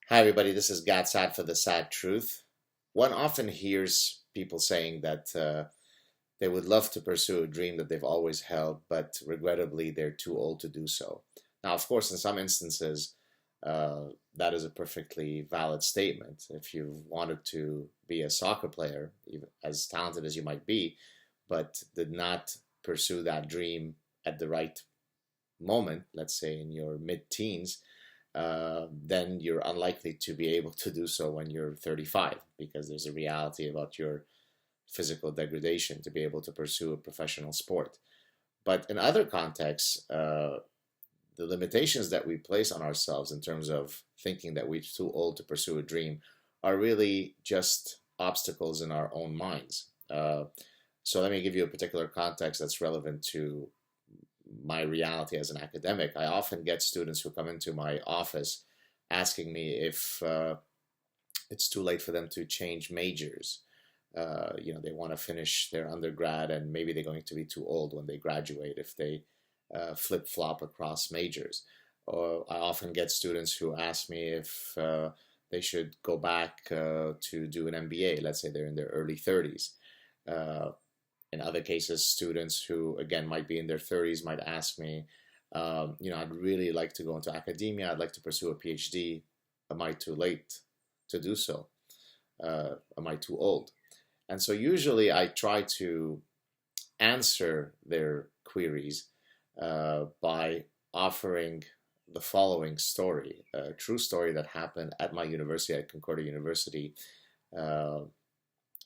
Hi, everybody. This is Saad for the Sad Truth. One often hears people saying that they would love to pursue a dream that they've always held, but regrettably, they're too old to do so. Now, of course, in some instances, that is a perfectly valid statement. If you've wanted to be a soccer player, even as talented as you might be, but did not pursue that dream at the right moment, let's say in your mid teens, then you're unlikely to be able to do so when you're 35 because there's a reality about your physical degradation to be able to pursue a professional sport. But in other contexts, the limitations that we place on ourselves in terms of thinking that we're too old to pursue a dream are really just obstacles in our own minds. So let me give you a particular context that's relevant to my reality as an academic. I often get students who come into my office asking me if it's too late for them to change majors. They want to finish their undergrad and maybe they're going to be too old when they graduate if they flip flop across majors. Or I often get students who ask me if they should go back to do an MBA. Let's say they're in their early 30s. Uh, in other cases, students who, again, might be in their 30s might ask me, I'd really like to go into academia. I'd like to pursue a PhD. Am I too late to do so? Am I too old? And so usually I try to answer their queries by offering the following story, a true story that happened at my university, at Concordia University, uh,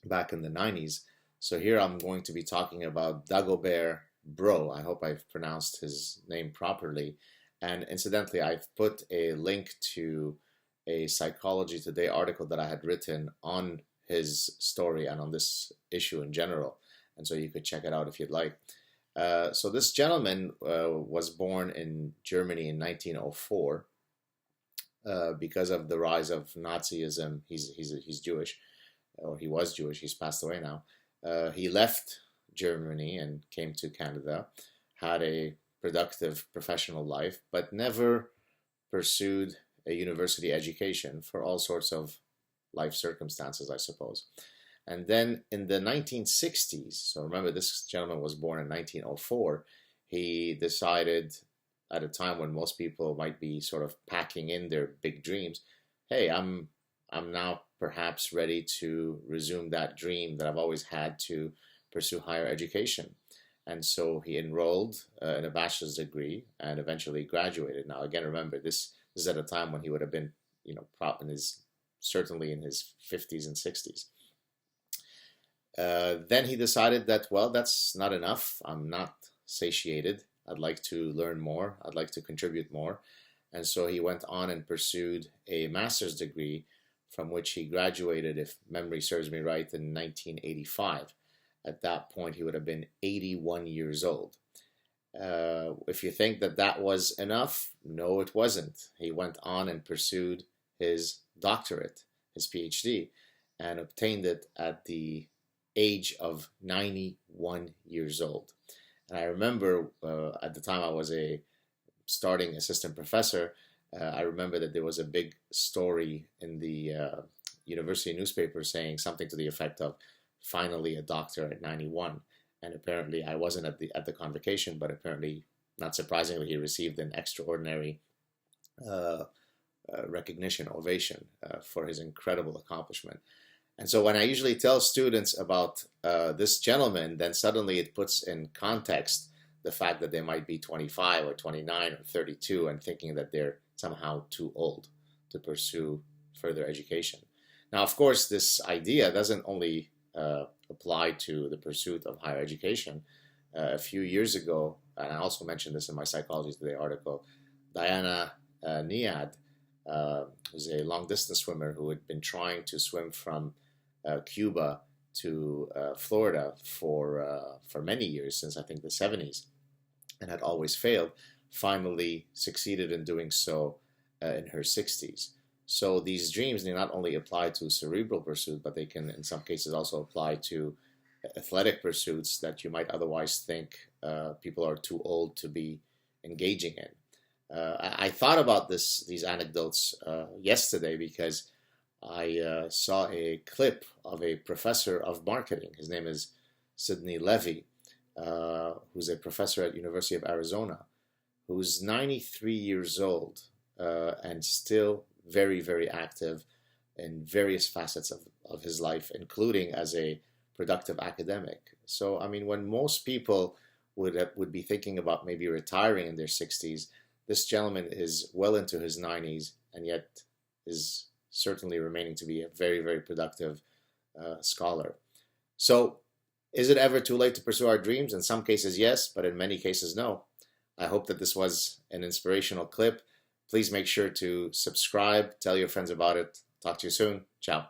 back in the 90s. So here I'm going to be talking about Dagobert Bro. I hope I've pronounced his name properly. And incidentally, I've put a link to a Psychology Today article that I had written on his story and on this issue in general. And so you could check it out if you'd like. So this gentleman was born in Germany in 1904 because of the rise of Nazism. He's Jewish, or he was Jewish. He's passed away now. He left Germany and came to Canada, had a productive professional life, but never pursued a university education for all sorts of life circumstances, I suppose. And then in the 1960s, so remember this gentleman was born in 1904, he decided at a time when most people might be sort of packing in their big dreams, hey, I'm now perhaps ready to resume that dream that I've always had to pursue higher education. And so he enrolled in a bachelor's degree and eventually graduated. Now, again, remember, this is at a time when he would have been, in his certainly in his 50s and 60s. Then he decided that, well, that's not enough. I'm not satiated. I'd like to learn more. I'd like to contribute more. And so he went on and pursued a master's degree from which he graduated, if memory serves me right, in 1985. At that point, he would have been 81 years old. If you think that that was enough, no, it wasn't. He went on and pursued his doctorate, his PhD, and obtained it at the age of 91 years old. And I remember at the time I was a starting assistant professor, I remember that there was a big story in the university newspaper saying something to the effect of finally a doctor at 91. And apparently I wasn't at the convocation, but apparently, not surprisingly, he received an extraordinary uh, recognition, ovation for his incredible accomplishment. And so when I usually tell students about this gentleman, then suddenly it puts in context the fact that they might be 25 or 29 or 32 and thinking that they're somehow too old to pursue further education. Now, of course, this idea doesn't only apply to the pursuit of higher education. A few years ago, and I also mentioned this in my Psychology Today article, Diana Niad, who's a long distance swimmer who had been trying to swim from Cuba to Florida for many years, since I think the 70s, and had always failed, finally succeeded in doing so in her 60s. So these dreams, they not only apply to cerebral pursuit, but they can, in some cases, also apply to athletic pursuits that you might otherwise think people are too old to be engaging in. I thought about these anecdotes yesterday because I saw a clip of a professor of marketing. His name is Sidney Levy, who's a professor at University of Arizona, who's 93 years old and still very, very active in various facets of his life, including as a productive academic. So, I mean, when most people would be thinking about maybe retiring in their 60s, this gentleman is well into his 90s and yet is certainly remaining to be a very, very productive scholar. So, is it ever too late to pursue our dreams? In some cases, yes, but in many cases, no. I hope that this was an inspirational clip. Please make sure to subscribe, tell your friends about it. Talk to you soon. Ciao.